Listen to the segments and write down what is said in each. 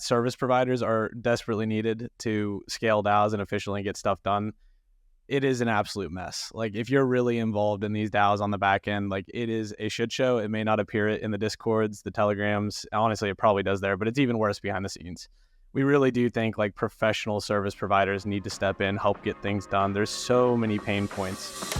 service providers are desperately needed to scale DAOs and efficiently get stuff done, it is an absolute mess. Like, if you're really involved in these DAOs on the back end, like, it is a shit show. It may not appear in the Discords, the Telegrams. Honestly, it probably does there, but it's even worse behind the scenes. We really do think like professional service providers need to step in, help get things done. There's so many pain points.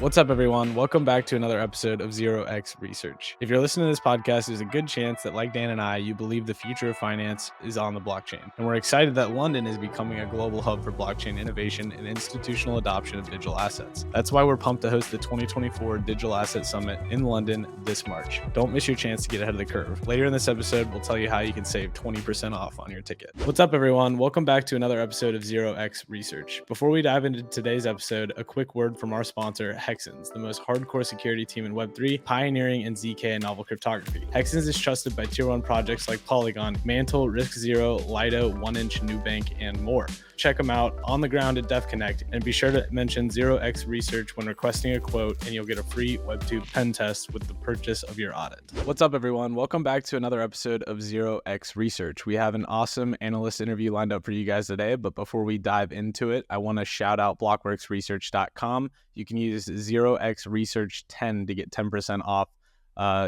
What's up, everyone? Welcome back to another episode of 0x Research. If you're listening to this podcast, there's a good chance that, like Dan and I, you believe the future of finance is on the blockchain. And we're excited that London is becoming a global hub for blockchain innovation and institutional adoption of digital assets. That's why we're pumped to host the 2024 Digital Asset Summit in London this March. Don't miss your chance to get ahead of the curve. Later in this episode, we'll tell you how you can save 20% off on your ticket. What's up, everyone? Welcome back to another episode of 0x Research. Before we dive into today's episode, a quick word from our sponsor, Hexens, the most hardcore security team in Web3, pioneering in zk and novel cryptography. Hexens is trusted by tier 1 projects like Polygon, Mantle, RiskZero, Lido, 1inch, Nubank, and more. Check them out on the ground at DevConnect, and be sure to mention 0x Research when requesting a quote, and you'll get a free WebTube pen test with the purchase of your audit. What's up, everyone? Welcome back to another episode of 0x Research. We have an awesome analyst interview lined up for you guys today, but before we dive into it, I want to shout out blockworksresearch.com. You can use 0x Research 10 to get 10% off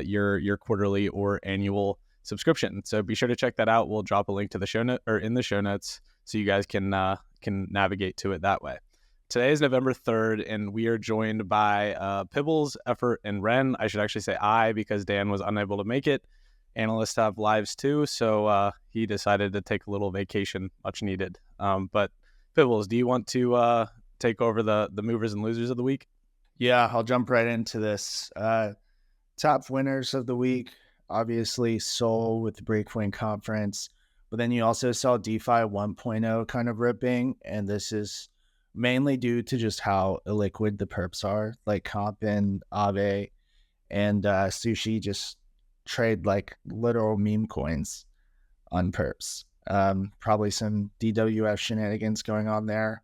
your quarterly or annual subscription. So be sure to check that out. We'll drop a link to the show note or in the show notes, so you guys can navigate to it that way. Today is November 3rd, and we are joined by Pibbles, Effort, and Ren. I should actually say I, because Dan was unable to make it. Analysts have lives too, so he decided to take a little vacation, much needed. But Pibbles, do you want to take over the movers and losers of the week? Yeah, I'll jump right into this. Top winners of the week, obviously Sol with the Breakpoint conference. But then you also saw DeFi 1.0 kind of ripping, and this is mainly due to just how illiquid the perps are. Like Comp and Aave and Sushi just trade like literal meme coins on perps. Probably some DWF shenanigans going on there.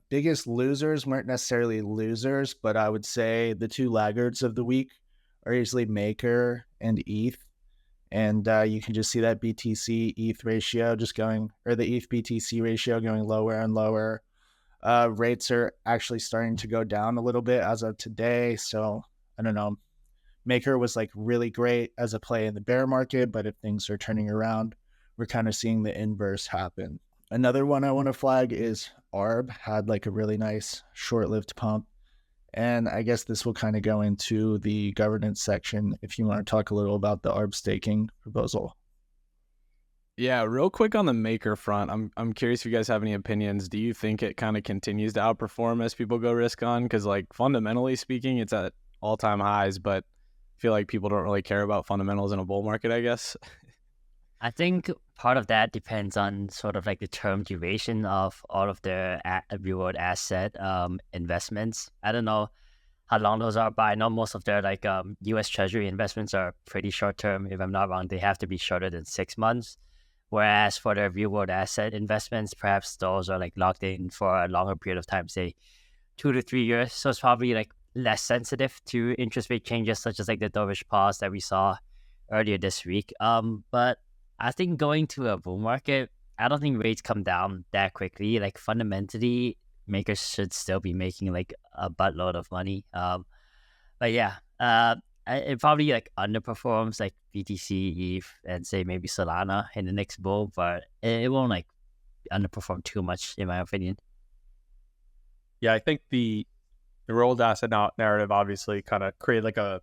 Biggest losers weren't necessarily losers, but I would say the two laggards of the week are usually Maker and ETH. And you can just see that BTC ETH ratio just going, or the ETH BTC ratio going lower and lower. Rates are actually starting to go down a little bit as of today. So I don't know. Maker was like really great as a play in the bear market, but if things are turning around, we're kind of seeing the inverse happen. Another one I want to flag is ARB had like a really nice short-lived pump. And I guess this will kind of go into the governance section if you want to talk a little about the ARB staking proposal. Yeah, real quick on the Maker front, I'm curious if you guys have any opinions. Do you think it kind of continues to outperform as people go risk on? Because like fundamentally speaking, it's at all-time highs, but I feel like people don't really care about fundamentals in a bull market, I guess. I think part of that depends on sort of like the term duration of all of their reward asset investments. I don't know how long those are, but I know most of their like U.S. Treasury investments are pretty short term. If I'm not wrong, they have to be shorter than 6 months. Whereas for their reward asset investments, perhaps those are like locked in for a longer period of time, say 2 to 3 years. So it's probably like less sensitive to interest rate changes, such as like the dovish pause that we saw earlier this week. But I think going to a bull market, I don't think rates come down that quickly. Like fundamentally, makers should still be making like a buttload of money. But yeah, it probably like underperforms like BTC, ETH, and say maybe Solana in the next bull, but it won't like underperform too much in my opinion. Yeah, I think the rolled asset narrative obviously kind of created like a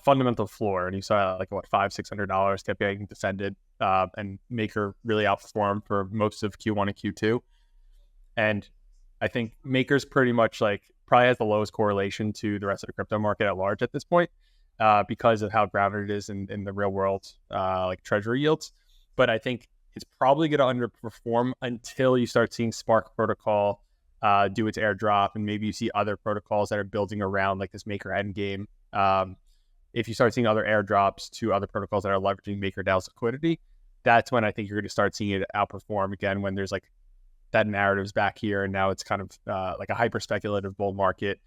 fundamental floor, and you saw like what $500-$600 kept getting defended, and Maker really outperformed for most of Q1 and Q2. And I think Maker's pretty much like probably has the lowest correlation to the rest of the crypto market at large at this point, because of how grounded it is in the real world, like treasury yields. But I think it's probably going to underperform until you start seeing Spark protocol do its airdrop, and maybe you see other protocols that are building around like this Maker endgame. If you start seeing other airdrops to other protocols that are leveraging MakerDAO's liquidity, that's when I think you're going to start seeing it outperform again, when there's like that narrative's back here and now it's kind of like a hyper speculative bull market.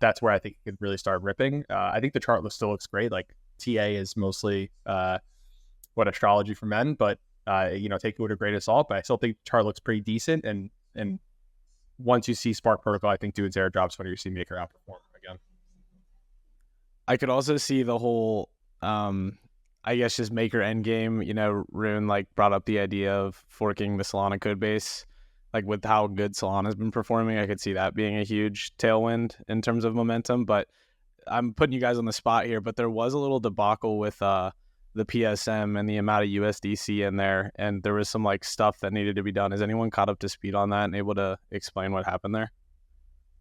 That's where I think it could really start ripping. I think the chart still looks great. Like TA is mostly astrology for men, but take it with a grain of salt. But I still think the chart looks pretty decent. And once you see Spark Protocol, I think do its airdrops when you see Maker outperform again. I could also see the whole, I guess, just Maker endgame. Rune brought up the idea of forking the Solana code base. With how good Solana's been performing, I could see that being a huge tailwind in terms of momentum. But I'm putting you guys on the spot here, but there was a little debacle with the PSM and the amount of USDC in there, and there was some stuff that needed to be done. Is anyone caught up to speed on that and able to explain what happened there?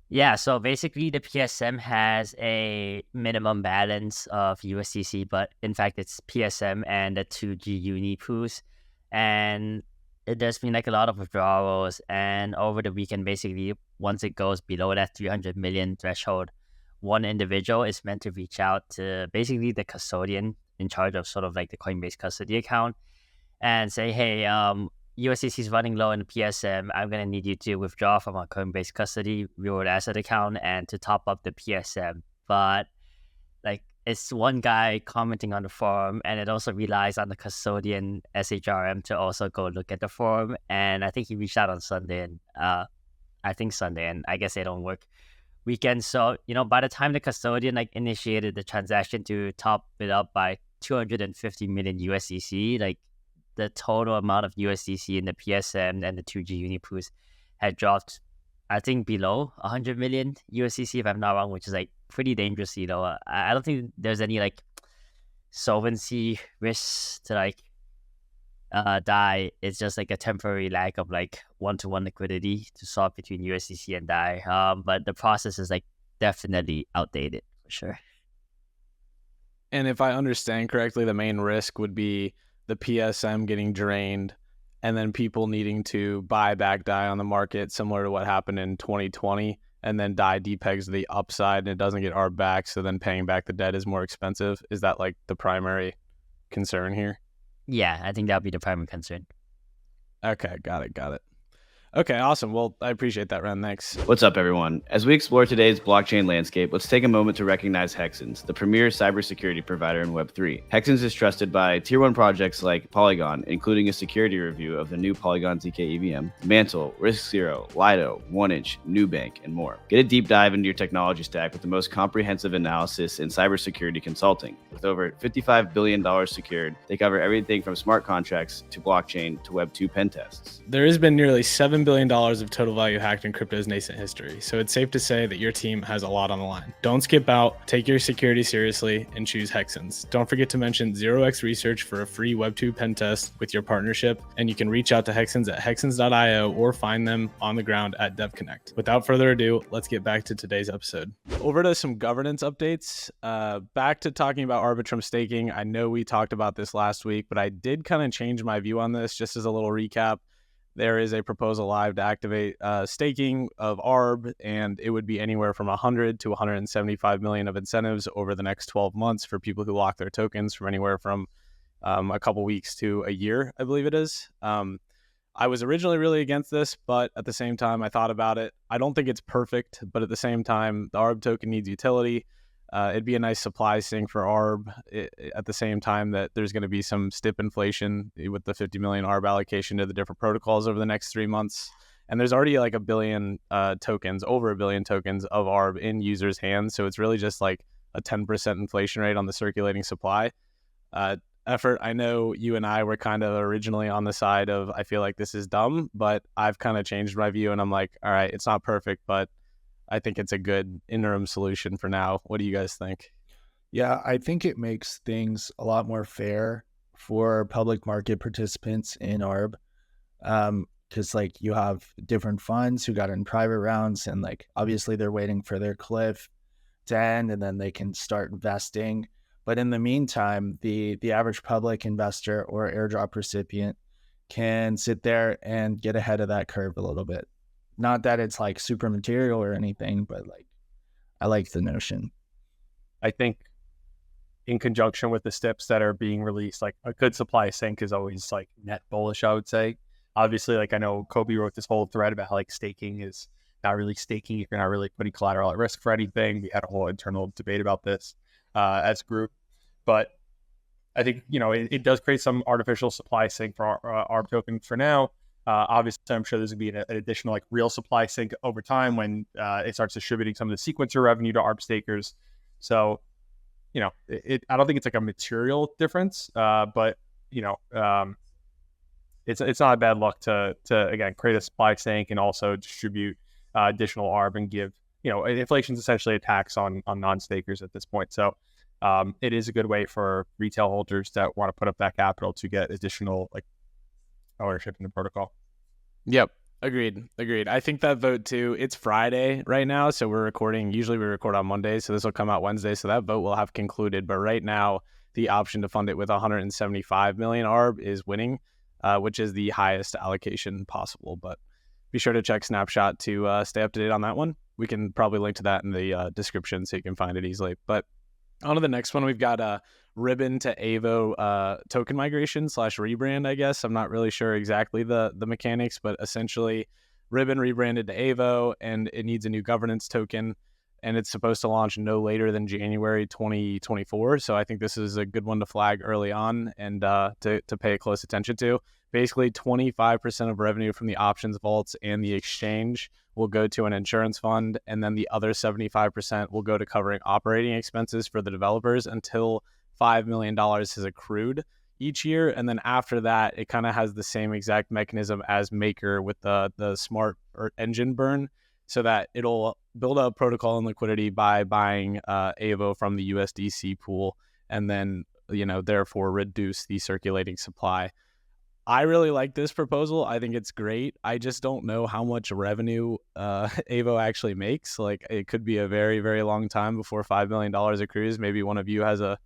Yeah, so basically the PSM has a minimum balance of USDC, but in fact it's PSM and the 2G uni pools. And there's been a lot of withdrawals, and over the weekend, basically, once it goes below that 300 million threshold, one individual is meant to reach out to basically the custodian in charge of sort of the Coinbase custody account and say, hey, USDC is running low in the PSM. I'm going to need you to withdraw from our Coinbase custody reward asset account and to top up the PSM. But it's one guy commenting on the forum, and it also relies on the custodian SHRM to also go look at the forum. And I think he reached out on Sunday, and and I guess they don't work weekends. So, by the time the custodian initiated the transaction to top it up by 250 million USDC, the total amount of USDC in the PSM and the 2G uni pools had dropped, I think, below 100 million USDC, if I'm not wrong, which is pretty dangerous. I don't think there's any solvency risks to DAI. It's just a temporary lack of one-to-one liquidity to swap between USDC and DAI. But the process is definitely outdated for sure. And if I understand correctly, the main risk would be the PSM getting drained and then people needing to buy back DAI on the market, similar to what happened in 2020, and then DAI depegs the upside and it doesn't get ARB back, so then paying back the debt is more expensive. Is that the primary concern here? Yeah, I think that would be the primary concern. Okay, got it. Okay, awesome. Well, I appreciate that, Ren. Thanks. What's up, everyone? As we explore today's blockchain landscape, let's take a moment to recognize Hexens, the premier cybersecurity provider in Web3. Hexens is trusted by tier 1 projects like Polygon, including a security review of the new Polygon zkEVM, Mantle, RiskZero, Lido, 1inch, Nubank, and more. Get a deep dive into your technology stack with the most comprehensive analysis in cybersecurity consulting. With over $55 billion secured, they cover everything from smart contracts to blockchain to Web2 pen tests. There has been nearly $7 billion of total value hacked in crypto's nascent history, so it's safe to say that your team has a lot on the line. Don't skip out, take your security seriously, and choose Hexens. Don't forget to mention 0x Research for a free Web2 pen test with your partnership, and you can reach out to Hexens at hexens.io or find them on the ground at DevConnect. Without further ado, let's get back to today's episode. Over to some governance updates. Back to talking about Arbitrum staking. I know we talked about this last week, but I did kind of change my view on this just as a little recap. There is a proposal live to activate staking of ARB, and it would be anywhere from 100 to 175 million of incentives over the next 12 months for people who lock their tokens from anywhere from a couple weeks to a year, I believe it is. I was originally really against this, but at the same time, I thought about it. I don't think it's perfect, but at the same time, the ARB token needs utility. It'd be a nice supply sink for ARB at the same time that there's going to be some STIP inflation with the 50 million ARB allocation to the different protocols over the next 3 months. And there's already a billion tokens, over a billion tokens of ARB in users' hands. So it's really just a 10% inflation rate on the circulating supply. Effort. I know you and I were kind of originally on the side of, I feel like this is dumb, but I've kind of changed my view and I'm all right, it's not perfect, but I think it's a good interim solution for now. What do you guys think? Yeah, I think it makes things a lot more fair for public market participants in ARB. Because you have different funds who got in private rounds and obviously they're waiting for their cliff to end and then they can start investing. But in the meantime, the average public investor or airdrop recipient can sit there and get ahead of that curve a little bit. Not that it's super material or anything, but I like the notion. I think in conjunction with the STIPs that are being released, a good supply sink is always net bullish, I would say. Obviously, I know Kobe wrote this whole thread about how staking is not really staking if you're not really putting collateral at risk for anything. We had a whole internal debate about this as a group. But I think, it does create some artificial supply sink for ARB token for now. Obviously, I'm sure there's going to be an additional like real supply sink over time when it starts distributing some of the sequencer revenue to ARB stakers. So, I don't think it's like a material difference, but it's not a bad luck to again create a supply sink and also distribute additional ARB and give inflation's essentially a tax on non-stakers at this point. So it is a good way for retail holders that want to put up that capital to get additional like ownership in the protocol. Yep. Agreed. I think that vote too, it's Friday right now. So usually we record on Monday. So this will come out Wednesday. So that vote will have concluded. But right now, the option to fund it with 175 million ARB is winning, which is the highest allocation possible. But be sure to check Snapshot to stay up to date on that one. We can probably link to that in the description so you can find it easily. But on to the next one, we've got Ribbon to Avo token migration / rebrand, I guess. I'm not really sure exactly the mechanics, but essentially Ribbon rebranded to Avo and it needs a new governance token and it's supposed to launch no later than January 2024. So I think this is a good one to flag early on and to pay close attention to. Basically, 25% of revenue from the options vaults and the exchange will go to an insurance fund, and then the other 75% will go to covering operating expenses for the developers until $5 million has accrued each year. And then after that, it kind of has the same exact mechanism as Maker with the smart engine burn, so that it'll build up protocol and liquidity by buying Avo from the USDC pool, and then therefore reduce the circulating supply. I really like this proposal. I think it's great. I just don't know how much revenue Avo actually makes. Like, it could be a very, very long time before $5 million accrues. Maybe one of you has a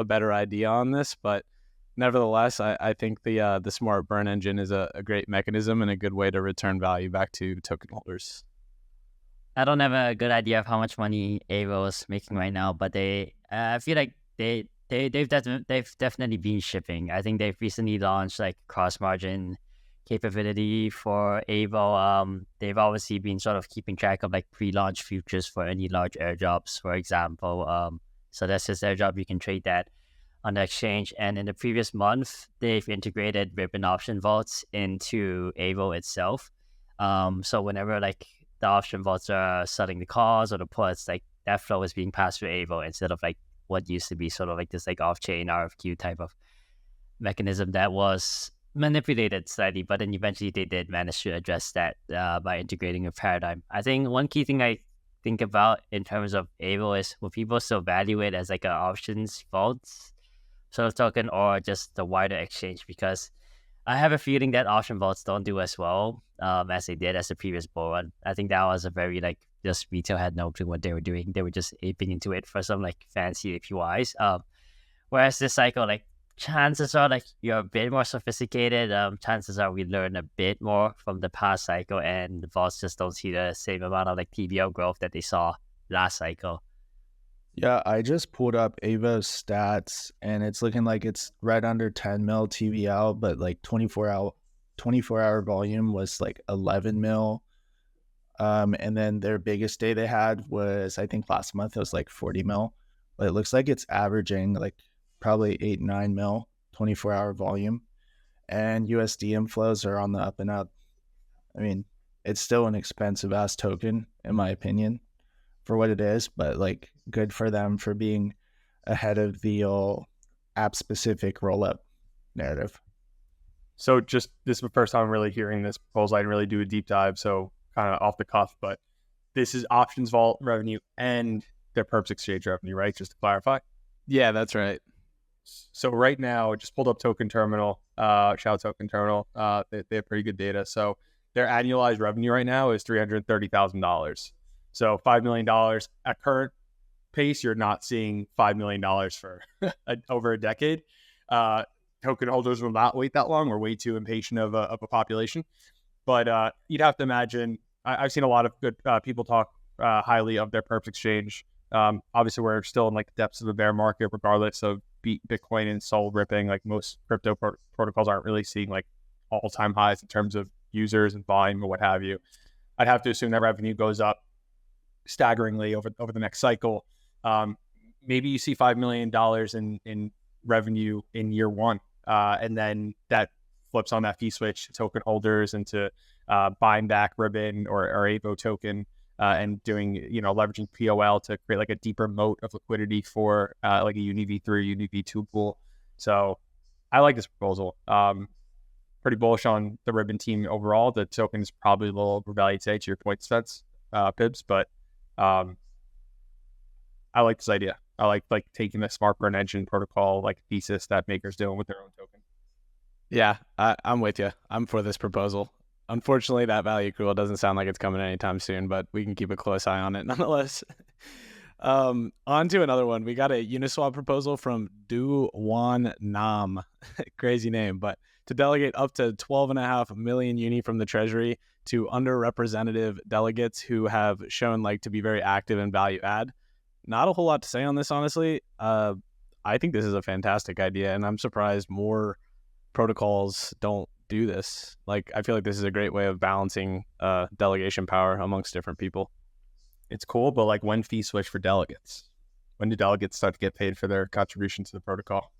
better idea on this, but nevertheless, I think the smart burn engine is a great mechanism and a good way to return value back to token holders. I don't have a good idea of how much money Avo is making right now, but I feel like they've definitely been shipping. I think they've recently launched like cross margin capability for Avo. They've obviously been sort of keeping track of like pre-launch futures for any large airdrops, for example. So that's just airdrop. You can trade that on the exchange. And in the previous month, they've integrated Ribbon option vaults into Avo itself. So whenever like the option vaults are selling the calls or the puts, like that flow is being passed through Avo instead of like what used to be sort of like this like off-chain RFQ type of mechanism that was manipulated slightly, but then eventually they did manage to address that by integrating a paradigm. I think one key thing I think about in terms of Avo is, will people still value it as like an options vaults sort of token or just the wider exchange? Because I have a feeling that option vaults don't do as well as they did as the previous bull run. I think that was a very like, just retail had no clue what they were doing. They were just aping into it for some like fancy APYs. Whereas this cycle, like chances are like you're a bit more sophisticated. Chances are we learn a bit more from the past cycle, and the vaults just don't see the same amount of like TVL growth that they saw last cycle. Yeah, I just pulled up Avo's stats and it's looking like it's right under 10 mil TVL, but like 24-hour volume was like 11 mil. And then their biggest day they had was, I think last month, it was like 40 mil. But it looks like it's averaging like probably 8-9 mil 24-hour volume. And USD inflows are on the up and up. I mean, it's still an expensive ass token, in my opinion, for what it is, but like good for them for being ahead of the app specific roll up narrative. So just this is the first time I'm really hearing this proposal. I didn't really do a deep dive, so kind of off the cuff, but this is options vault revenue and their perps exchange revenue, right? Just to clarify. Yeah, that's right. So right now, just pulled up Token Terminal, shout out Token Terminal. They have pretty good data. So their annualized revenue right now is $330,000. So $5 million at current pace, you're not seeing $5 million for over a decade. Token holders will not wait that long. We're way too impatient of a population. But you'd have to imagine, I've seen a lot of good people talk highly of their perps exchange. Obviously, we're still in like the depths of the bear market, regardless of Bitcoin and Sol ripping. Like most crypto protocols aren't really seeing like all-time highs in terms of users and volume or what have you. I'd have to assume that revenue goes up staggeringly over the next cycle. maybe you see $5 million in revenue in year one, and then that flips on that fee switch to token holders and to buying back Ribbon or AVO token, and doing, leveraging POL to create like a deeper moat of liquidity for like a UniV3, UniV2 pool. So I like this proposal. Pretty bullish on the Ribbon team overall. The token is probably a little overvalued today, to your point, Spence, Pibbs, but I like this idea. I like taking the smart burn engine protocol like thesis that Maker's doing with their own token. Yeah, I'm with you. I'm for this proposal. Unfortunately, that value accrual doesn't sound like it's coming anytime soon, but we can keep a close eye on it nonetheless. On to another one. We got a Uniswap proposal from Du Wan Nam. Crazy name, but to delegate up to 12.5 million uni from the treasury to underrepresented delegates who have shown like to be very active in value add. Not a whole lot to say on this, honestly. I think this is a fantastic idea, and I'm surprised more protocols don't do this. Like, I feel like this is a great way of balancing delegation power amongst different people. It's cool, but like, when fee switch for delegates? When do delegates start to get paid for their contribution to the protocol?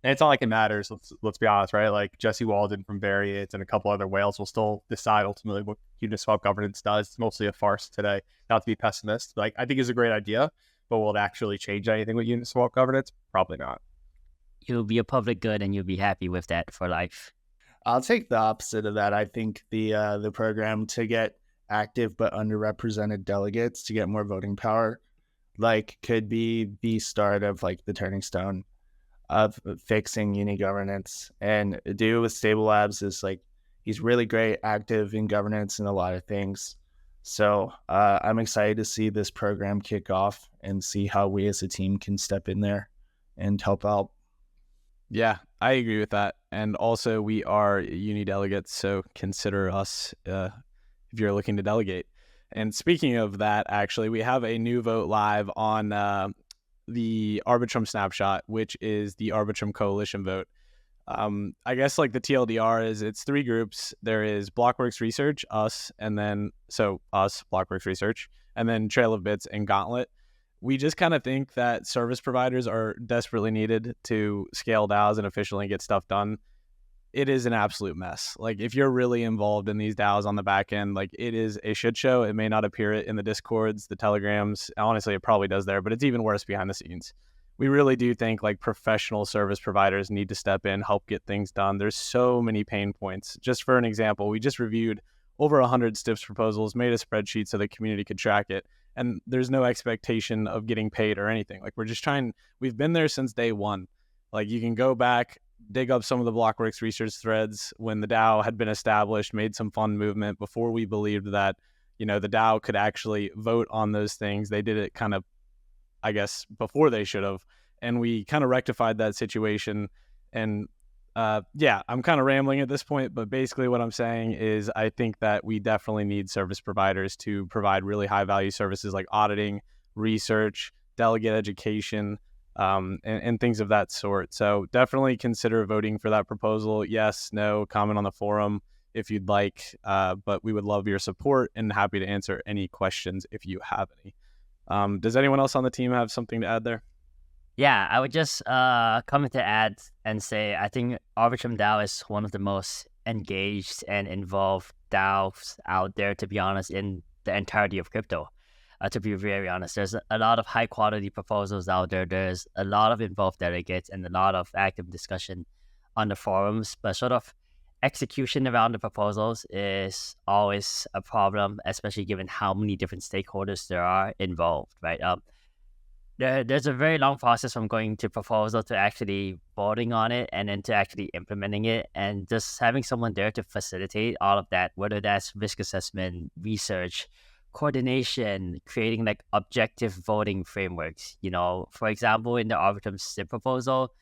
And it's not like it matters. Let's be honest, right? Like, Jesse Walden from Variate and a couple other whales will still decide ultimately what Uniswap governance does. It's mostly a farce today. Not to be pessimist, like, I think it's a great idea, but will it actually change anything with Uniswap governance? Probably not. You'll be a public good and you'll be happy with that for life. I'll take the opposite of that. I think the program to get active but underrepresented delegates to get more voting power, like, could be the start of like the turning stone of fixing uni governance. And Do with Stable Labs is like, he's really great, active in governance and a lot of things. So I'm excited to see this program kick off and see how we as a team can step in there and help out. Yeah, I agree with that. And also, we are uni delegates, so consider us if you're looking to delegate. And speaking of that, actually, we have a new vote live on the Arbitrum snapshot, which is the Arbitrum coalition vote. I guess like the TLDR is, it's three groups. There is Blockworks Research, us, and then us, Blockworks Research, and then Trail of Bits and Gauntlet. We just kind of think that service providers are desperately needed to scale DAOs and efficiently get stuff done. It is an absolute mess. Like, if you're really involved in these DAOs on the back end, like, it is a shit show. It may not appear in the Discords, the Telegrams. Honestly, it probably does there, but it's even worse behind the scenes. We really do think like professional service providers need to step in, help get things done. There's so many pain points. Just for an example, we just reviewed over 100 STIPS proposals, made a spreadsheet so the community could track it. And there's no expectation of getting paid or anything. Like, we're just we've been there since day one. Like, you can go back, dig up some of the Blockworks Research threads when the DAO had been established, made some fun movement before we believed that, the DAO could actually vote on those things. They did it kind of, I guess, before they should have. And we kind of rectified that situation. And I'm kind of rambling at this point, but basically what I'm saying is I think that we definitely need service providers to provide really high value services like auditing, research, delegate education, and things of that sort. So definitely consider voting for that proposal. Yes, no, comment on the forum if you'd like, but we would love your support and happy to answer any questions if you have any. Does anyone else on the team have something to add there? Yeah, I would just come to add and say I think Arbitrum DAO is one of the most engaged and involved DAOs out there, to be honest, in the entirety of crypto. To be very honest, there's a lot of high quality proposals out there. There's a lot of involved delegates and a lot of active discussion on the forums, but sort of execution around the proposals is always a problem, especially given how many different stakeholders there are involved, right? There's a very long process from going to proposal to actually voting on it and then to actually implementing it, and just having someone there to facilitate all of that, whether that's risk assessment, research, coordination, creating like objective voting frameworks. For example, in the Arbitrum SIP proposal,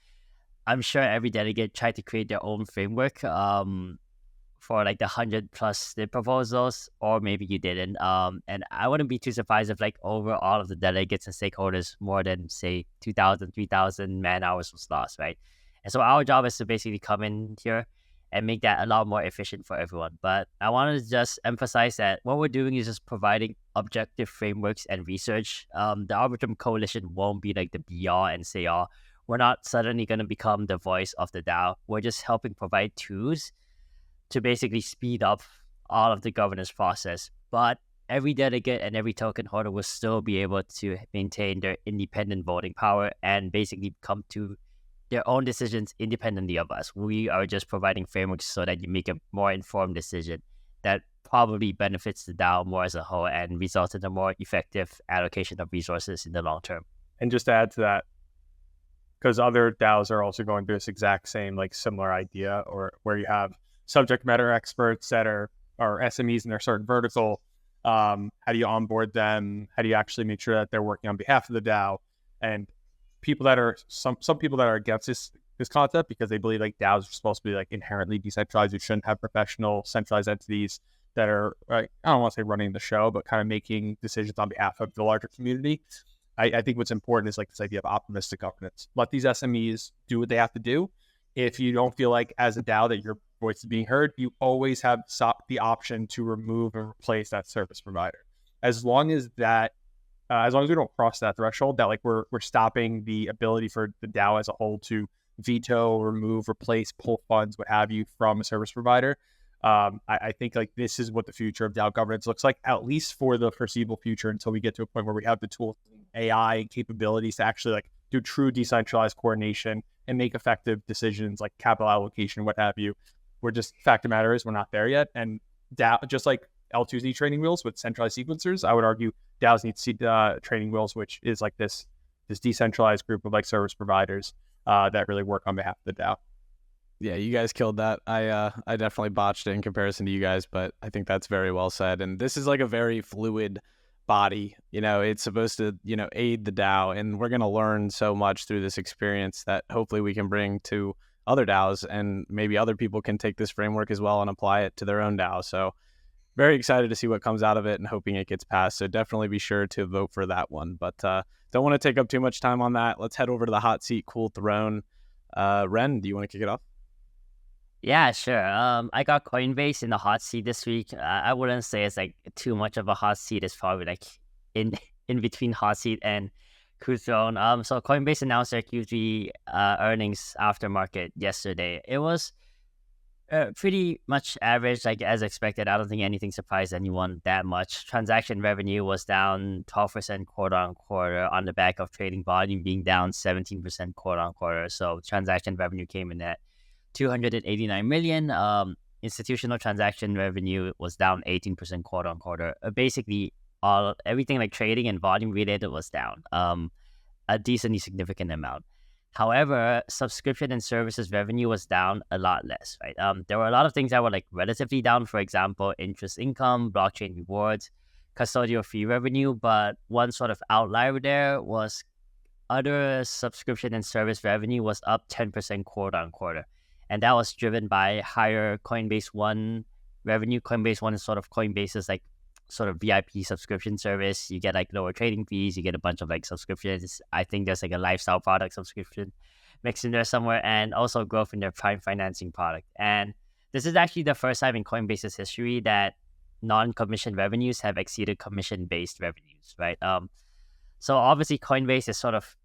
I'm sure every delegate tried to create their own framework for like the 100+ SIP proposals, or maybe you didn't. And I wouldn't be too surprised if like over all of the delegates and stakeholders, more than say 2,000, 3,000 man hours was lost, right? And so our job is to basically come in here and make that a lot more efficient for everyone. But I wanted to just emphasize that what we're doing is just providing objective frameworks and research. The Arbitrum Coalition won't be like the be-all and say-all. We're not suddenly going to become the voice of the DAO. We're just helping provide tools to basically speed up all of the governance process. But every delegate and every token holder will still be able to maintain their independent voting power and basically come to their own decisions independently of us. We are just providing frameworks so that you make a more informed decision that probably benefits the DAO more as a whole and results in a more effective allocation of resources in the long term. And just to add to that, because other DAOs are also going through this exact same like similar idea, or where you have subject matter experts that are SMEs in their certain vertical. How do you onboard them? How do you actually make sure that they're working on behalf of the DAO? And people that are some people that are against this concept because they believe like DAOs are supposed to be like inherently decentralized. You shouldn't have professional centralized entities that are I don't want to say running the show, but kind of making decisions on behalf of the larger community. I think what's important is like this idea of optimistic governance. Let these SMEs do what they have to do. If you don't feel like as a DAO that your voice is being heard, you always have the option to remove and replace that service provider. As long as we don't cross that threshold, that like we're stopping the ability for the DAO as a whole to veto, remove, replace, pull funds, what have you, from a service provider. I think like this is what the future of DAO governance looks like, at least for the foreseeable future, until we get to a point where we have the tools, AI capabilities to actually like do true decentralized coordination and make effective decisions like capital allocation, what have you. We're just, fact of the matter is we're not there yet. And DAO, just like L2Z training wheels with centralized sequencers, I would argue DAOs need training wheels, which is like this decentralized group of like service providers that really work on behalf of the DAO. Yeah, you guys killed that. I definitely botched it in comparison to you guys, but I think that's very well said. And this is like a very fluid body. It's supposed to, aid the DAO, and we're going to learn so much through this experience that hopefully we can bring to other DAOs, and maybe other people can take this framework as well and apply it to their own DAO. So very excited to see what comes out of it and hoping it gets passed. So definitely be sure to vote for that one. But don't want to take up too much time on that. Let's head over to the hot seat, cool throne. Ren, do you want to kick it off? Yeah, sure. I got Coinbase in the hot seat this week. I wouldn't say it's like too much of a hot seat. It's probably like in between hot seat and cool throne. So Coinbase announced their Q3 earnings after market yesterday. It was pretty much average, like as expected. I don't think anything surprised anyone that much. Transaction revenue was down 12% quarter on quarter on the back of trading volume being down 17% quarter on quarter. So transaction revenue came in at $289 million. Institutional transaction revenue was down 18% quarter on quarter. Basically, everything like trading and volume related was down a decently significant amount. However, subscription and services revenue was down a lot less, right? There were a lot of things that were like relatively down. For example, interest income, blockchain rewards, custodial fee revenue. But one sort of outlier there was other subscription and service revenue was up 10% quarter on quarter. And that was driven by higher Coinbase One revenue. Coinbase One is sort of Coinbase's like sort of VIP subscription service. You get like lower trading fees. You get a bunch of like subscriptions. I think there's like a lifestyle product subscription mixed in there somewhere, and also growth in their prime financing product. And this is actually the first time in Coinbase's history that non-commission revenues have exceeded commission-based revenues, right? So obviously Coinbase is sort of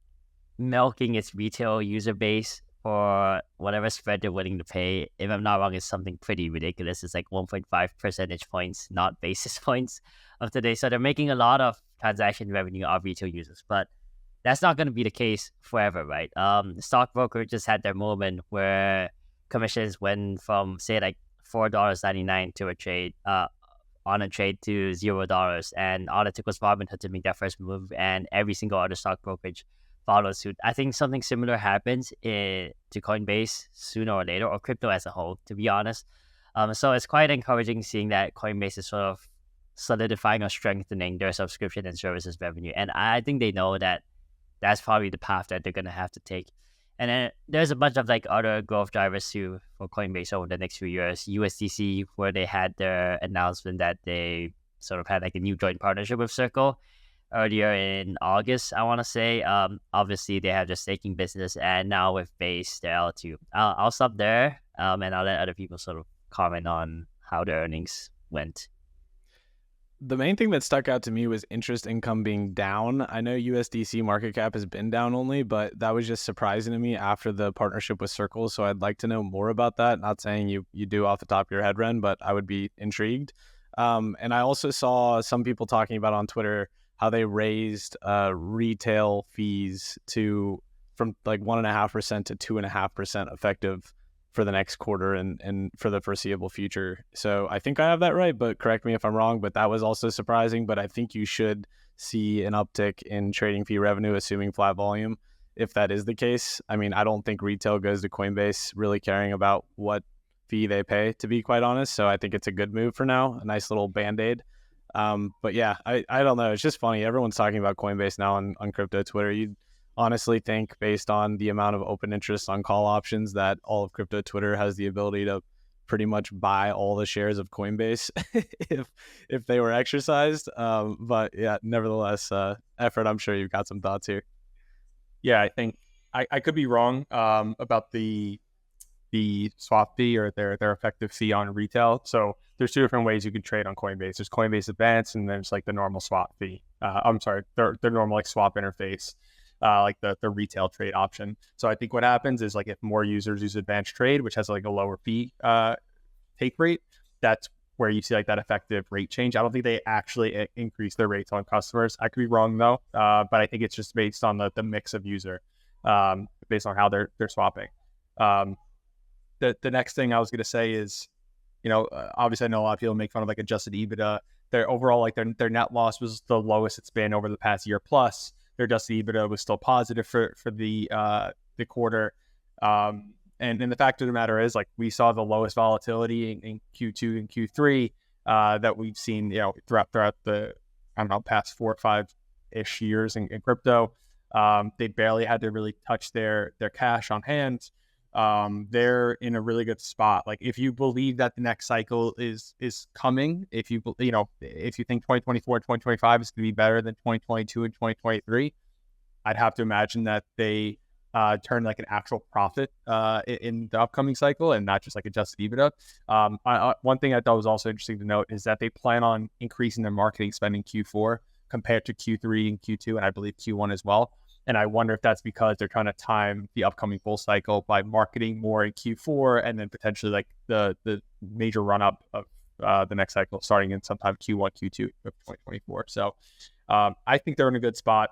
milking its retail user base for whatever spread they're willing to pay. If I'm not wrong, it's something pretty ridiculous. It's like 1.5 percentage points, not basis points of today. So they're making a lot of transaction revenue of retail users, but that's not going to be the case forever, right? Stockbroker just had their moment where commissions went from say like $4.99 to a trade, on a trade to $0, and all it took was Robinhood to make that first move, and every single other stock brokerage followed suit. I think something similar happens to Coinbase sooner or later, or crypto as a whole, to be honest. So it's quite encouraging seeing that Coinbase is sort of solidifying or strengthening their subscription and services revenue. And I think they know that that's probably the path that they're going to have to take. And then there's a bunch of like other growth drivers too for Coinbase over the next few years. USDC, where they had their announcement that they sort of had like a new joint partnership with Circle earlier in August, I want to say. Obviously, they have their staking business, and now with Base, they're L2. I'll stop there, and I'll let other people sort of comment on how the earnings went. The main thing that stuck out to me was interest income being down. I know USDC market cap has been down only, but that was just surprising to me after the partnership with Circle. So I'd like to know more about that. Not saying you do off the top of your head, Ren, but I would be intrigued. And I also saw some people talking about on Twitter how they raised retail fees from like 1.5% to 2.5% effective for the next quarter and for the foreseeable future. So I think I have that right, but correct me if I'm wrong, but that was also surprising. But I think you should see an uptick in trading fee revenue, assuming flat volume. If that is the case, I mean, I don't think retail goes to Coinbase really caring about what fee they pay, to be quite honest. So I think it's a good move for now, a nice little Band-Aid. But yeah, I don't know. It's just funny. Everyone's talking about Coinbase now on crypto Twitter. You'd honestly think, based on the amount of open interest on call options, that all of crypto Twitter has the ability to pretty much buy all the shares of Coinbase if they were exercised. But yeah, nevertheless, Effort, I'm sure you've got some thoughts here. Yeah, I think I could be wrong about the swap fee or their effective fee on retail. So there's two different ways you can trade on Coinbase. There's Coinbase Advanced, and there's like the normal swap fee. I'm sorry, their normal like swap interface, like the retail trade option. So I think what happens is, like, if more users use Advanced Trade, which has like a lower fee take rate, that's where you see like that effective rate change. I don't think they actually increase their rates on customers. I could be wrong though, but I think it's just based on the mix of user, based on how they're swapping. The next thing I was going to say is, obviously I know a lot of people make fun of like adjusted EBITDA. Their overall, like their net loss was the lowest it's been over the past year plus. Their adjusted EBITDA was still positive for the quarter. And the fact of the matter is, like, we saw the lowest volatility in Q2 and Q3 that we've seen, throughout the, past 4 or 5-ish years in crypto. They barely had to really touch their cash on hand. They're in a really good spot. Like, if you believe that the next cycle is coming, if you think 2024, 2025 is going to be better than 2022 and 2023, I'd have to imagine that they turn like an actual profit in the upcoming cycle and not just like adjusted EBITDA. One thing I thought was also interesting to note is that they plan on increasing their marketing spend in Q4 compared to Q3 and Q2, and I believe Q1 as well. And I wonder if that's because they're trying to time the upcoming bull cycle by marketing more in Q4 and then potentially like the major run up of the next cycle starting in sometime Q1, Q2 of 2024. So I think they're in a good spot,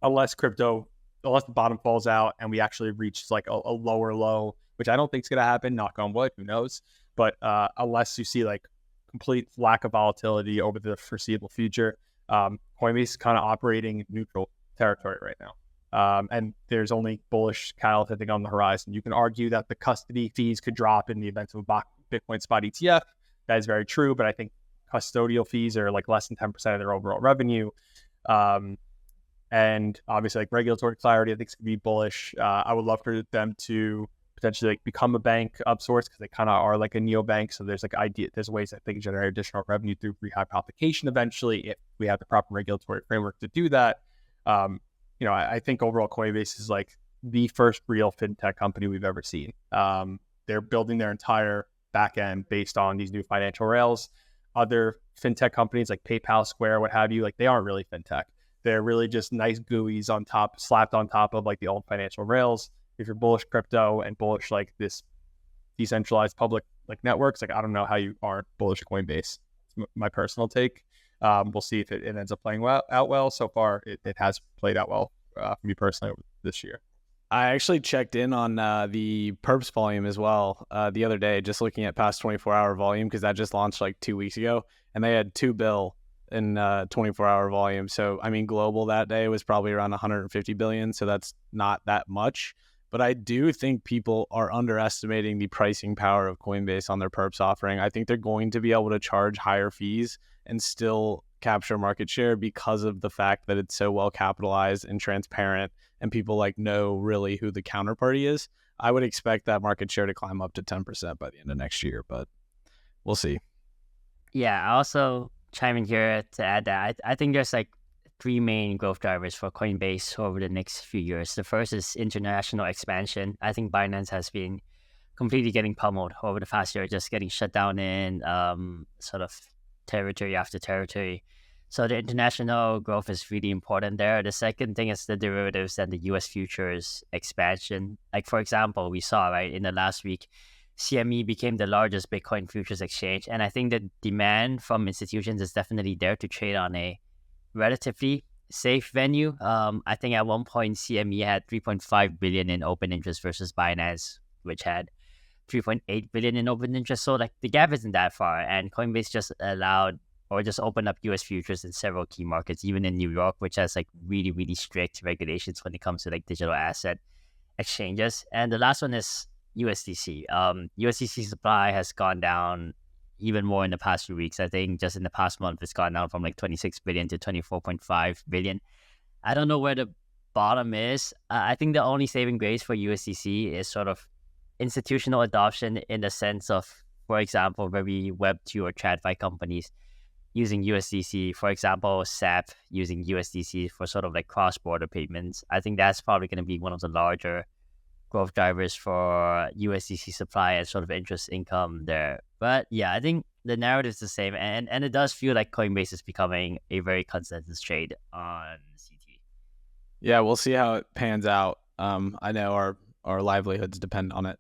unless the bottom falls out and we actually reach like a lower low, which I don't think is going to happen, knock on wood, who knows. But unless you see like complete lack of volatility over the foreseeable future, Coinbase is kind of operating in neutral territory right now. And there's only bullish catalyst, I think, on the horizon. You can argue that the custody fees could drop in the event of a Bitcoin spot ETF. That is very true, but I think custodial fees are like less than 10% of their overall revenue. And obviously, like, regulatory clarity, I think, is going to be bullish. I would love for them to potentially like become a bank of sorts, because they kind of are like a neobank. So there's ways that they can generate additional revenue through rehypothecation eventually, if we have the proper regulatory framework to do that. I think overall Coinbase is like the first real fintech company we've ever seen. They're building their entire back end based on these new financial rails. Other fintech companies like PayPal, Square, what have you, like, they aren't really fintech. They're really just nice GUIs slapped on top of like the old financial rails. If you're bullish crypto and bullish like this decentralized public like networks, like, I don't know how you aren't bullish Coinbase. It's my personal take. We'll see if it ends up playing out well. So far, it has played out well for me personally this year. I actually checked in on the perps volume as well the other day, just looking at past 24-hour volume, because that just launched like 2 weeks ago, and they had $2 billion in 24-hour volume. So, I mean, global that day was probably around 150 billion. So that's not that much. But I do think people are underestimating the pricing power of Coinbase on their perps offering. I think they're going to be able to charge higher fees and still capture market share because of the fact that it's so well capitalized and transparent, and people like know really who the counterparty is. I would expect that market share to climb up to 10% by the end of next year, but we'll see. Yeah, I also chime in here to add that I think there's like 3 main growth drivers for Coinbase over the next few years. The first is international expansion. I think Binance has been completely getting pummeled over the past year, just getting shut down in sort of territory after territory. So the international growth is really important there. The second thing is the derivatives and the US futures expansion. Like, for example, we saw, right, in the last week, CME became the largest Bitcoin futures exchange. And I think the demand from institutions is definitely there to trade on a relatively safe venue. I think at one point, CME had 3.5 billion in open interest versus Binance, which had 3.8 billion in open interest. So like the gap isn't that far. And Coinbase just opened up US futures in several key markets, even in New York, which has like really, really strict regulations when it comes to like digital asset exchanges. And the last one is USDC. USDC supply has gone down even more in the past few weeks. I think just in the past month, it's gone down from like 26 billion to 24.5 billion. I don't know where the bottom is. I think the only saving grace for USDC is sort of institutional adoption in the sense of, for example, very Web2 or TradFi companies using USDC, for example, SAP using USDC for sort of like cross-border payments. I think that's probably going to be one of the larger growth drivers for USDC supply and sort of interest income there. But yeah, I think the narrative is the same. And it does feel like Coinbase is becoming a very consensus trade on CT. Yeah, we'll see how it pans out. I know our livelihoods depend on it.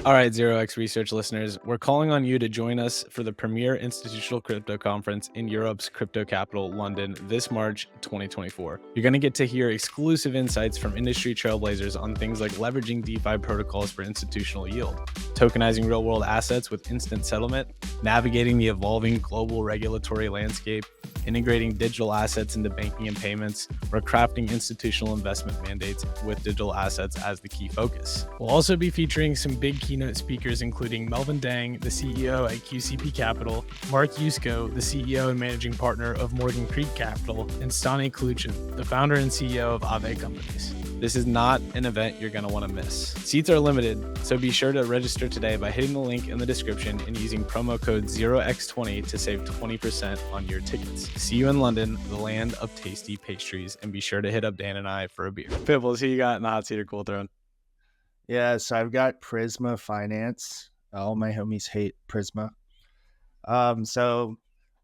All right, 0x Research listeners, we're calling on you to join us for the premier institutional crypto conference in Europe's crypto capital, London, this March 2024. You're going to get to hear exclusive insights from industry trailblazers on things like leveraging DeFi protocols for institutional yield, tokenizing real-world assets with instant settlement, navigating the evolving global regulatory landscape, integrating digital assets into banking and payments, or crafting institutional investment mandates with digital assets as the key focus. We'll also be featuring some big keynote speakers, including Melvin Dang, the CEO at QCP Capital, Mark Yusko, the CEO and managing partner of Morgan Creek Capital, and Stani Kluchin, the founder and CEO of Ave Companies. This is not an event you're going to want to miss. Seats are limited, so be sure to register today by hitting the link in the description and using promo code 0x20 to save 20% on your tickets. See you in London, the land of tasty pastries, and be sure to hit up Dan and I for a beer. Pibbles, who you got in the hot seat or cool throne? Yeah, so I've got Prisma Finance. All my homies hate Prisma. So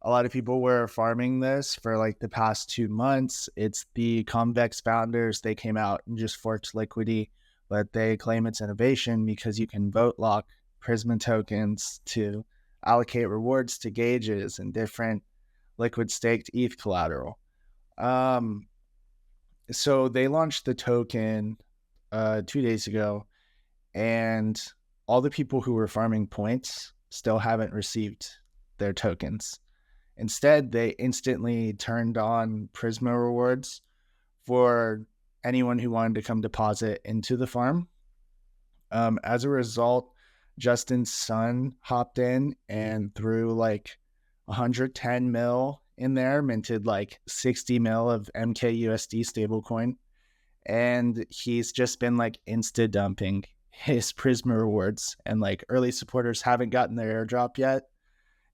a lot of people were farming this for like the past 2 months. It's the Convex founders. They came out and just forked liquidity, but they claim it's innovation because you can vote lock Prisma tokens to allocate rewards to gauges and different liquid staked ETH collateral. So they launched the token 2 days ago, and all the people who were farming points still haven't received their tokens. Instead, they instantly turned on Prisma rewards for anyone who wanted to come deposit into the farm. As a result, Justin's son hopped in and threw like 110 mil in there, minted like 60 mil of MKUSD stablecoin. And he's just been like insta dumping his Prisma rewards, and like early supporters haven't gotten their airdrop yet.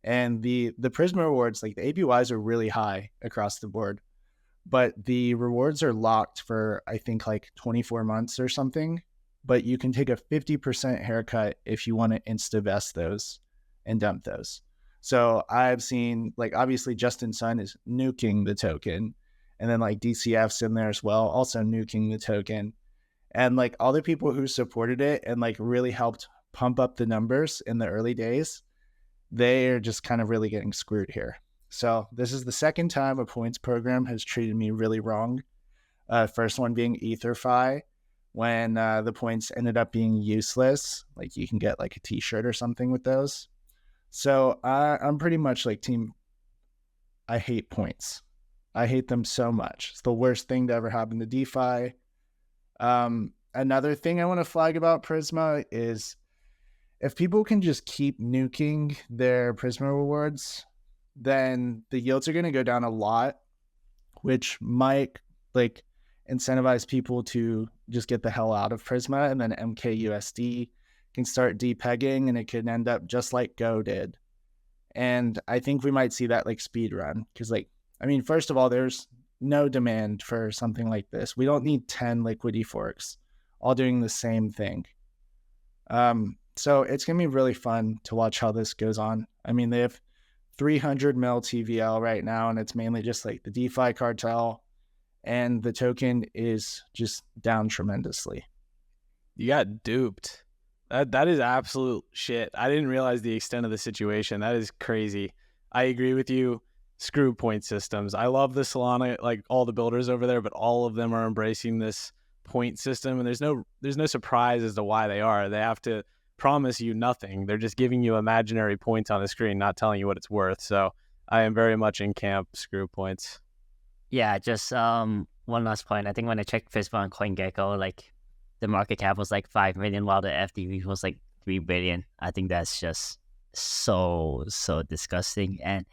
And the Prisma rewards, like the APYs are really high across the board, but the rewards are locked for, I think, like 24 months or something. But you can take a 50% haircut if you want to insta-vest those and dump those. So I've seen, like, obviously Justin Sun is nuking the token, and then like DCF's in there as well, also nuking the token. And like all the people who supported it and like really helped pump up the numbers in the early days, they are just kind of really getting screwed here. So this is the second time a points program has treated me really wrong. First one being EtherFi, when the points ended up being useless. Like you can get like a t-shirt or something with those. So I'm pretty much like team, I hate points. I hate them so much. It's the worst thing to ever happen to DeFi. Another thing I want to flag about Prisma is if people can just keep nuking their Prisma rewards, then the yields are going to go down a lot, which might like incentivize people to just get the hell out of Prisma, and then MKUSD can start depegging, and it could end up just like Go did. And I think we might see that like speed run, because like, I mean, first of all, there's no demand for something like this. We don't need 10 liquidity forks all doing the same thing. So it's going to be really fun to watch how this goes on. I mean, they have 300 mil TVL right now, and it's mainly just like the DeFi cartel, and the token is just down tremendously. You got duped. That is absolute shit. I didn't realize the extent of the situation. That is crazy. I agree with you. Screw point systems. I love the Solana, like all the builders over there, but all of them are embracing this point system, and there's no surprise as to why they are. They have to promise you nothing. They're just giving you imaginary points on a screen, not telling you what it's worth. So I am very much in camp screw points. Yeah, just one last point. I think when I checked Prisma on CoinGecko, like the market cap was like 5 million while the FTV was like 3 billion. I think that's just so disgusting. And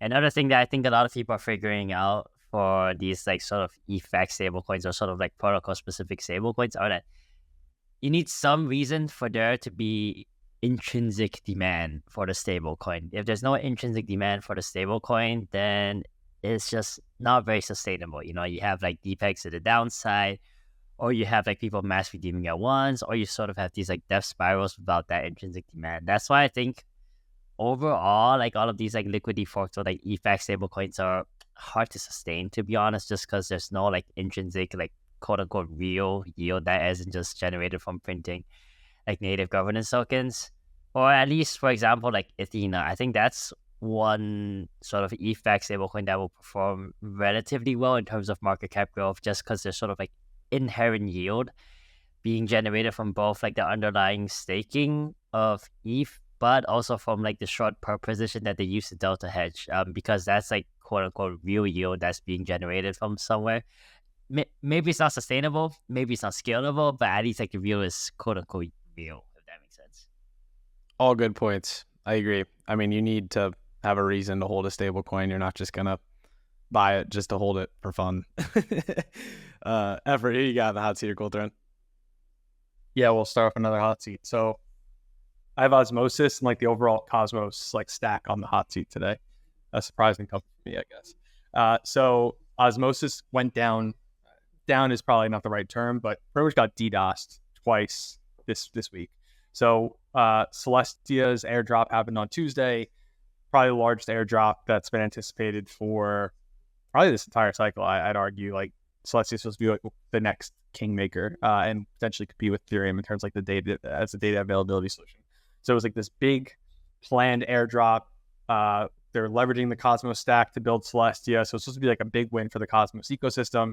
another thing that I think a lot of people are figuring out for these like sort of effect stablecoins or sort of like protocol specific stablecoins are that you need some reason for there to be intrinsic demand for the stablecoin. If there's no intrinsic demand for the stablecoin, then it's just not very sustainable. You know, you have like DPEGs to the downside, or you have like people mass redeeming at once, or you sort of have these like death spirals without that intrinsic demand. That's why I think overall, like all of these like liquidity forks or like effect stablecoins are hard to sustain, to be honest, just because there's no like intrinsic like quote unquote real yield that isn't just generated from printing like native governance tokens. Or at least, for example, like Athena. I think that's one sort of effect stablecoin that will perform relatively well in terms of market cap growth, just because there's sort of like inherent yield being generated from both like the underlying staking of ETH, but also from like the short per position that they use to delta hedge, because that's like quote unquote real yield that's being generated from somewhere. Maybe it's not sustainable, maybe it's not scalable, but at least like the real is quote unquote real, if that makes sense. All good points. I agree. I mean, you need to have a reason to hold a stable coin. You're not just gonna buy it just to hold it for fun. Effort, who you got in the hot seat or cold throne? Yeah, we'll start off another hot seat. So I have Osmosis and like the overall Cosmos like stack on the hot seat today. A surprising company for me, I guess. So Osmosis went down. Down is probably not the right term, but pretty much got DDoSed twice this week. So Celestia's airdrop happened on Tuesday, probably the largest airdrop that's been anticipated for probably this entire cycle. I'd argue like Celestia is supposed to be like the next kingmaker and potentially compete with Ethereum in terms of like the data as a data availability solution. So it was like this big planned airdrop. They're leveraging the Cosmos stack to build Celestia. So it's supposed to be like a big win for the Cosmos ecosystem.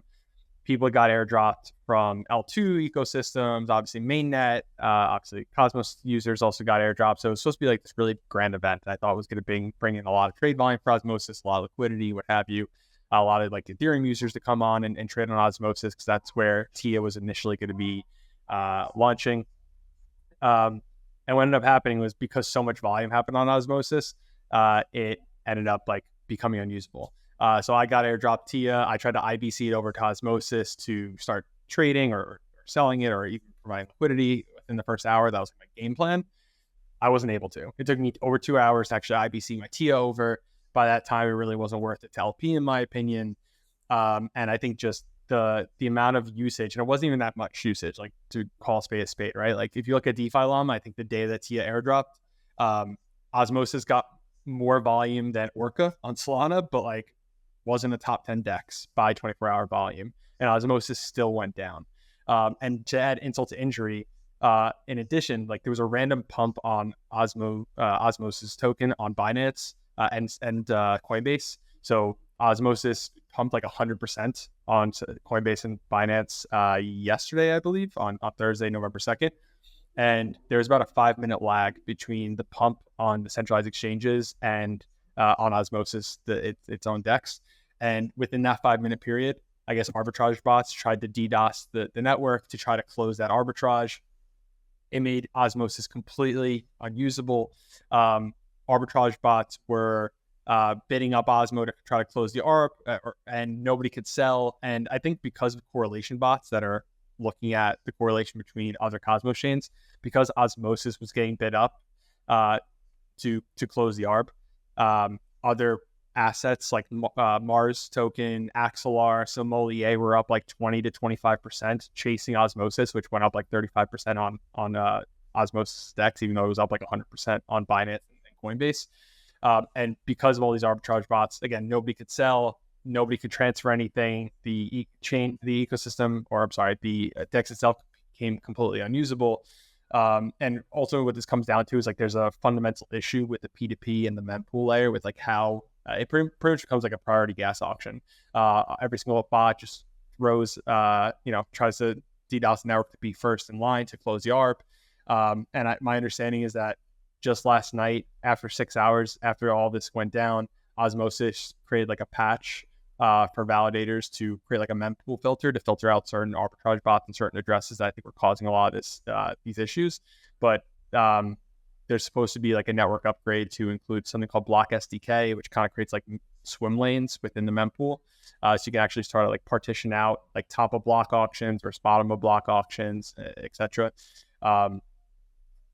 People got airdropped from L2 ecosystems, obviously mainnet, obviously Cosmos users also got airdropped. So it was supposed to be like this really grand event that I thought was going to bring in a lot of trade volume for Osmosis, a lot of liquidity, what have you. A lot of like Ethereum users to come on and trade on Osmosis, because that's where TIA was initially going to be launching. And what ended up happening was because so much volume happened on Osmosis, it ended up like becoming unusable. So I got airdrop TIA. I tried to IBC it over to Osmosis to start trading or selling it or even providing liquidity within the first hour. That was my game plan. I wasn't able to. It took me over 2 hours to actually IBC my TIA over. By that time, it really wasn't worth it to LP, in my opinion. And I think just the amount of usage, and it wasn't even that much usage, like to call a spade, right? Like if you look at DeFi Llama, I think the day that TIA airdropped, Osmosis got more volume than Orca on Solana, but like wasn't a top 10 DEX by 24-hour volume, and Osmosis still went down. And to add insult to injury, in addition, like there was a random pump on Osmosis token on Binance and Coinbase. So Osmosis pumped like 100% on Coinbase and Binance yesterday, I believe, on Thursday, November 2nd. And there's about a 5-minute lag between the pump on the centralized exchanges and on Osmosis, its own DEX. And within that 5-minute period, I guess arbitrage bots tried to DDoS the network to try to close that arbitrage. It made Osmosis completely unusable. Arbitrage bots were bidding up Osmo to try to close the ARB, and nobody could sell. And I think because of correlation bots that are looking at the correlation between other Cosmos chains, because Osmosis was getting bid up to close the ARB, other assets like Mars token, Axelar, Sommelier were up like 20 to 25% chasing Osmosis, which went up like 35% on Osmosis DEX, even though it was up like 100% on Binance and Coinbase. And because of all these arbitrage bots, again, nobody could sell, nobody could transfer anything. The ecosystem, or I'm sorry, the DEX itself became completely unusable. And ultimately what this comes down to is like there's a fundamental issue with the P2P and the mempool layer with like how it pretty much becomes like a priority gas auction. Every single bot just throws, tries to DDoS the network to be first in line to close the ARP. And my understanding is that just last night, after 6 hours after all this went down, Osmosis created like a patch for validators to create like a mempool filter to filter out certain arbitrage bots and certain addresses that I think were causing a lot of these issues. But there's supposed to be like a network upgrade to include something called Block SDK, which kind of creates like swim lanes within the mempool. So you can actually start to like partition out like top of block auctions versus bottom of block auctions, etc.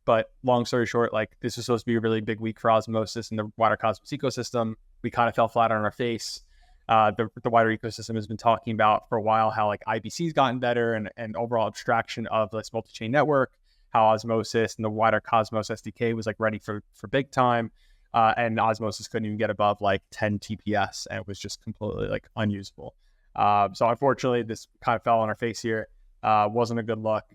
But long story short, like this was supposed to be a really big week for Osmosis and the wider Cosmos ecosystem. We kind of fell flat on our face. The wider ecosystem has been talking about for a while how like IBC's gotten better and overall abstraction of this multi-chain network, how Osmosis and the wider Cosmos SDK was like ready for big time. And Osmosis couldn't even get above like 10 TPS and it was just completely like unusable. So unfortunately, this kind of fell on our face here. Wasn't a good look.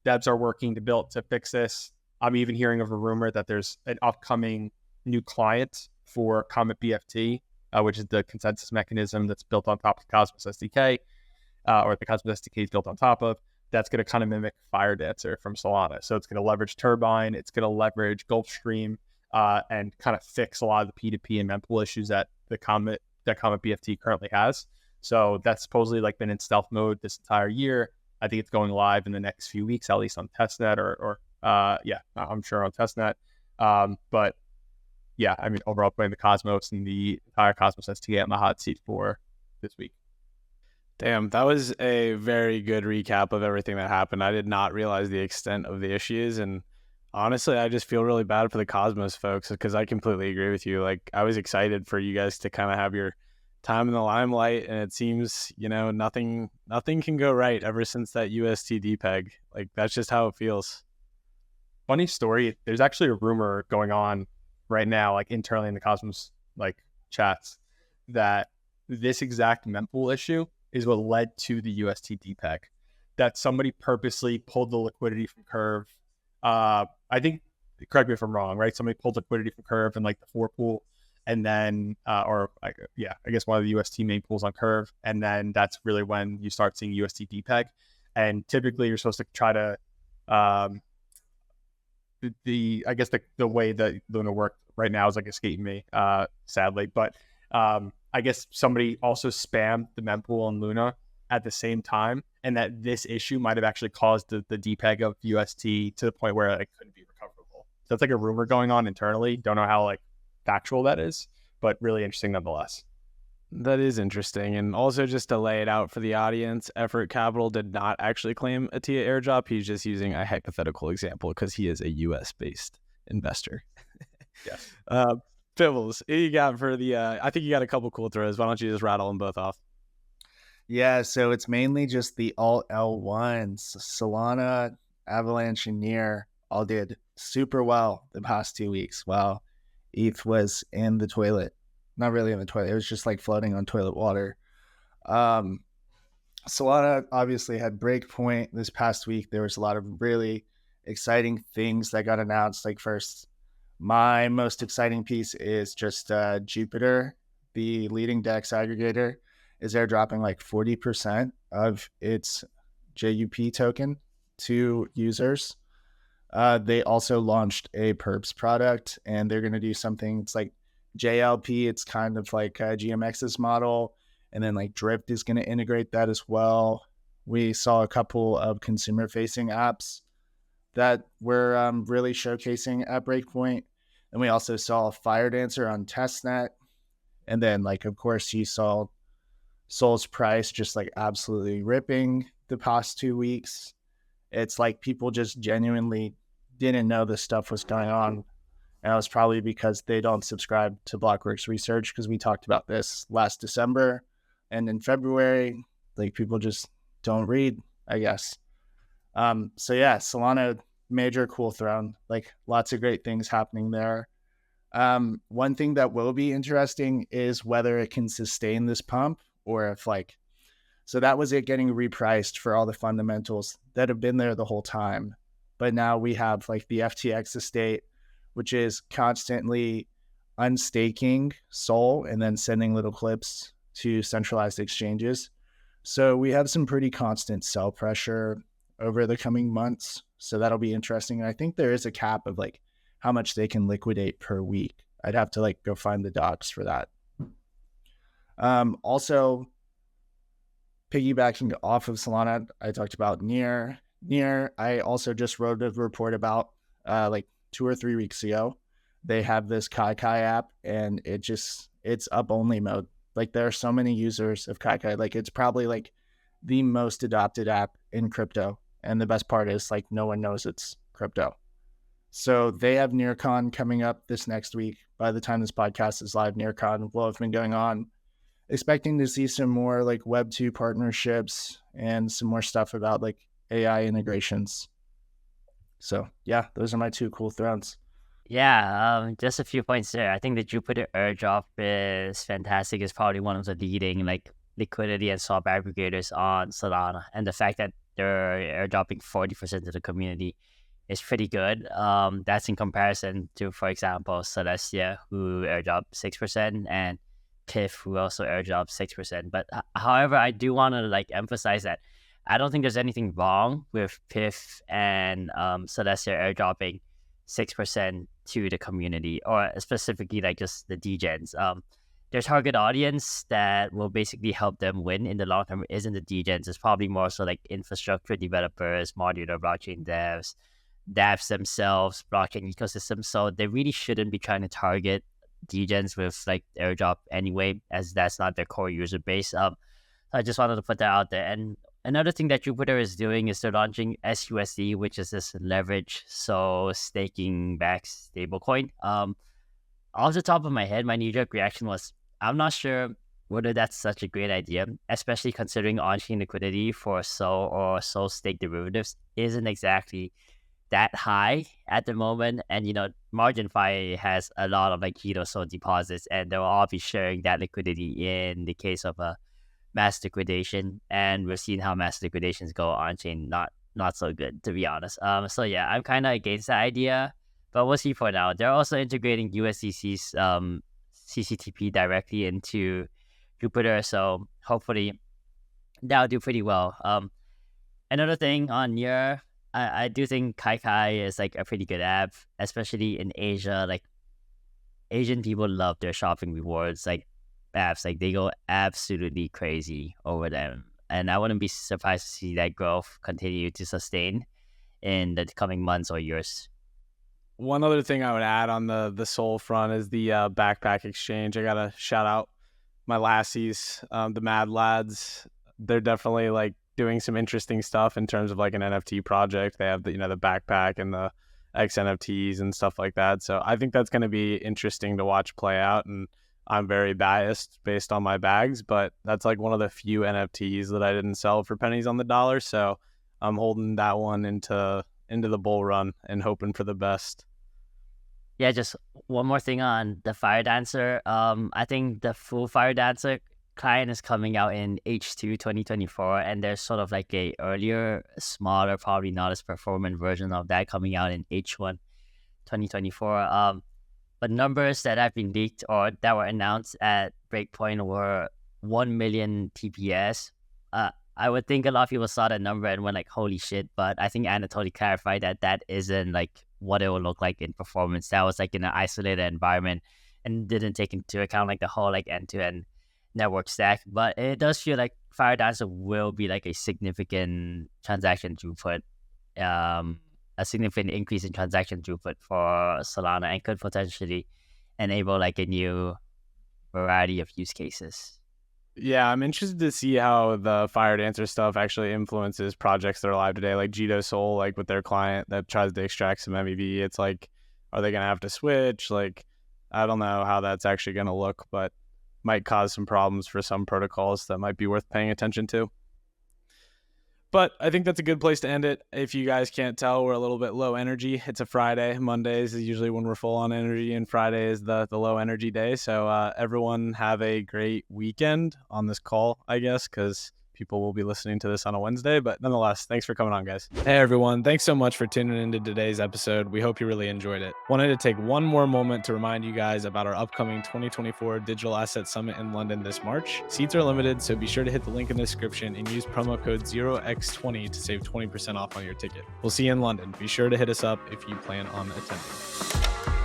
Devs are working to fix this. I'm even hearing of a rumor that there's an upcoming new client for Comet BFT, which is the consensus mechanism that's built on top of Cosmos SDK, or the Cosmos SDK is built on top of. That's going to kind of mimic Fire Dancer from Solana. So it's going to leverage Turbine, it's going to leverage Gulfstream, and kind of fix a lot of the P2P and mempool issues that Comet BFT currently has. So that's supposedly like been in stealth mode this entire year. I think it's going live in the next few weeks, at least on testnet I'm sure on testnet. But yeah, I mean, overall putting the Cosmos and the entire Cosmos SDK on the hot seat for this week. Damn, that was a very good recap of everything that happened. I did not realize the extent of the issues. And honestly, I just feel really bad for the Cosmos folks because I completely agree with you. Like, I was excited for you guys to kind of have your time in the limelight, and it seems, nothing can go right ever since that UST peg. Like, that's just how it feels. Funny story, there's actually a rumor going on right now, like internally in the Cosmos like chats, that this exact mempool issue is what led to the UST peg. That somebody purposely pulled the liquidity from Curve. I think, correct me if I'm wrong, right? Somebody pulled liquidity from Curve and like the 4 pool. And then, I guess one of the UST main pools on Curve. And then that's really when you start seeing UST peg. And typically you're supposed to try to, the way that Luna worked right now is like escaping me, sadly. But I guess somebody also spammed the mempool on Luna at the same time. And that this issue might have actually caused the depeg of UST to the point where it couldn't be recoverable. So that's like a rumor going on internally. Don't know how like factual that is, but really interesting nonetheless. That is interesting. And also, just to lay it out for the audience, Effort Capital did not actually claim a TIA airdrop. He's just using a hypothetical example because he is a US based investor. Yes. Pibbles, who you got for the I think you got a couple cool throws. Why don't you just rattle them both off? Yeah, so it's mainly just the alt L1s. Solana, Avalanche, and Near all did super well the past 2 weeks. Wow. ETH was in the toilet. Not really in the toilet. It was just like floating on toilet water. Solana obviously had Breakpoint this past week. There was a lot of really exciting things that got announced. Like, first, my most exciting piece is just Jupiter, the leading DEX aggregator, is airdropping like 40% of its JUP token to users. They also launched a perps product, and they're going to do something. It's like JLP. It's kind of like GMX's model. And then like Drift is going to integrate that as well. We saw a couple of consumer facing apps that were really showcasing at Breakpoint. And we also saw Fire Dancer on testnet. And then like, of course, you saw Sol's price just like absolutely ripping the past 2 weeks. It's like people just genuinely didn't know this stuff was going on. And it was probably because they don't subscribe to Blockworks Research, because we talked about this last December. And in February, like people just don't read, I guess. So yeah, Solana, major cool throne, like lots of great things happening there. One thing that will be interesting is whether it can sustain this pump, or if so that was it getting repriced for all the fundamentals that have been there the whole time. But now we have the FTX estate, which is constantly unstaking Sol and then sending little clips to centralized exchanges. So we have some pretty constant sell pressure over the coming months. So that'll be interesting. And I think there is a cap of how much they can liquidate per week. I'd have to go find the docs for that. Also, piggybacking off of Solana, I talked about Near. I also just wrote a report about 2 or 3 weeks ago. They have this Kaikai app, and it's up only mode. There are so many users of Kaikai. It's probably the most adopted app in crypto. And the best part is no one knows it's crypto. So they have NearCon coming up this next week. By the time this podcast is live, NearCon will have been going on. Expecting to see some more Web2 partnerships and some more stuff about AI integrations. So yeah, those are my 2 cool thrones. Yeah, just a few points there. I think the Jupiter airdrop is fantastic. It's probably one of the leading liquidity and swap aggregators on Solana, and the fact that they're airdropping 40% of the community is pretty good. That's in comparison to, for example, Celestia, who airdropped 6%, and PIF, who also airdropped 6%. But however, I do want to emphasize that I don't think there's anything wrong with PIF and Celestia airdropping 6% to the community, or specifically just the degens. Their target audience that will basically help them win in the long term isn't the degens. It's probably more so infrastructure developers, modular blockchain devs, dApps themselves, blockchain ecosystems. So they really shouldn't be trying to target degens with airdrop anyway, as that's not their core user base. So I just wanted to put that out there. And another thing that Jupiter is doing is they're launching SUSD, which is this leverage, so staking back stablecoin. Off the top of my head, my knee-jerk reaction was, I'm not sure whether that's such a great idea, especially considering on-chain liquidity for SOL or SOL stake derivatives isn't exactly that high at the moment. And, MarginFi has a lot of Lido SOL deposits, and they'll all be sharing that liquidity in the case of a mass liquidation. And we've seen how mass liquidations go on-chain, not so good, to be honest. So yeah, I'm kind of against that idea, but we'll see for now. They're also integrating USDC's CCTP directly into Jupiter, so hopefully that'll do pretty well. Another thing on Near, I do think Kaikai is a pretty good app, especially in Asia. Asian people love their shopping rewards apps. They go absolutely crazy over them, and I wouldn't be surprised to see that growth continue to sustain in the coming months or years. One other thing I would add on the Sol front is the backpack exchange. I gotta shout out my lassies, the Mad Lads. They're definitely doing some interesting stuff in terms of an NFT project. They have the the backpack and the X NFTs and stuff like that. So I think that's going to be interesting to watch play out. And I'm very biased based on my bags, but that's one of the few NFTs that I didn't sell for pennies on the dollar. So I'm holding that one into the bull run and hoping for the best. Yeah, just one more thing on the Fire Dancer. I think the full Fire Dancer client is coming out in H2 2024, and there's sort of a earlier, smaller, probably not as performant version of that coming out in H1 2024. But numbers that have been leaked or that were announced at Breakpoint were 1 million TPS. I would think a lot of people saw that number and went holy shit, but I think Anatoly clarified that isn't what it will look like in performance. That was in an isolated environment and didn't take into account the whole end-to-end network stack. But it does feel like Fire Dancer will be a significant transaction throughput, a significant increase in transaction throughput for Solana, and could potentially enable a new variety of use cases. Yeah, I'm interested to see how the Fire Dancer stuff actually influences projects that are live today, like Jito Soul, with their client that tries to extract some MEV. It's are they going to have to switch? I don't know how that's actually going to look, but might cause some problems for some protocols that might be worth paying attention to. But I think that's a good place to end it. If you guys can't tell, we're a little bit low energy. It's a Friday. Mondays is usually when we're full on energy, and Friday is the low energy day. So everyone have a great weekend on this call, I guess, because people will be listening to this on a Wednesday. But nonetheless, thanks for coming on, guys. Hey, everyone. Thanks so much for tuning into today's episode. We hope you really enjoyed it. Wanted to take one more moment to remind you guys about our upcoming 2024 Digital Asset Summit in London this March. Seats are limited, so be sure to hit the link in the description and use promo code 0x20 to save 20% off on your ticket. We'll see you in London. Be sure to hit us up if you plan on attending.